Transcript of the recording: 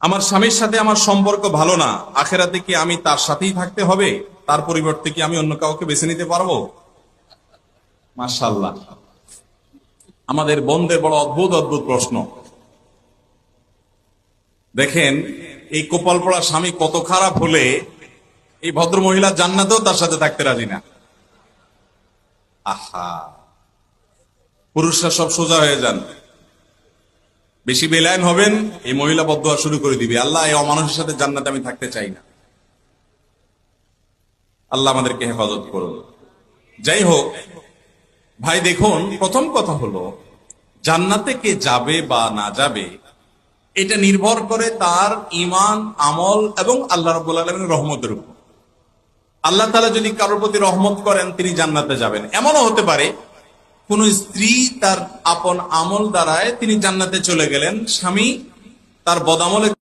আমার স্বামীর সাথে আমার সম্পর্ক ভালো না, আখেরাতে কি আমি তার সাথেই থাকতে হবে? তার পরিবর্তে কি আমি অন্য কাউকে বেছে নিতে পারবো? মাশাআল্লাহ, আমাদের বোনদের বড় অদ্ভুত অদ্ভুত প্রশ্ন। দেখেন, এই কপাল পড়া স্বামী কত খারাপ হলে এই ভদ্র মহিলা জান্নাতেও তার সাথে থাকতে রাজি না। আহা, পুরুষরা সব সোজা হয়ে যান, বেশি বেলায়েন হবেন, এই মহিলা বদদুয়া শুরু করে দিবে, আল্লাহ এই অমানুষের সাথে জান্নাতে আমি থাকতে চাই না। আল্লাহ আমাদেরকে হেফাজত করুন। যাই হোক ভাই, দেখুন, প্রথম কথা হলো জান্নাতে কে যাবে বা না যাবে এটা নির্ভর করে তার ঈমান, আমল এবং আল্লাহ রাব্বুল আলামিনের রহমতের উপর। আল্লাহ তাআলা যদি কারোর প্রতি রহমত করেন তিনি জান্নাতে যাবেন। এমনও হতে পারে কোন স্ত্রী তার আপন আমল দ্বারায় তিনি জান্নাতে চলে গেলেন, স্বামী তার বদামলে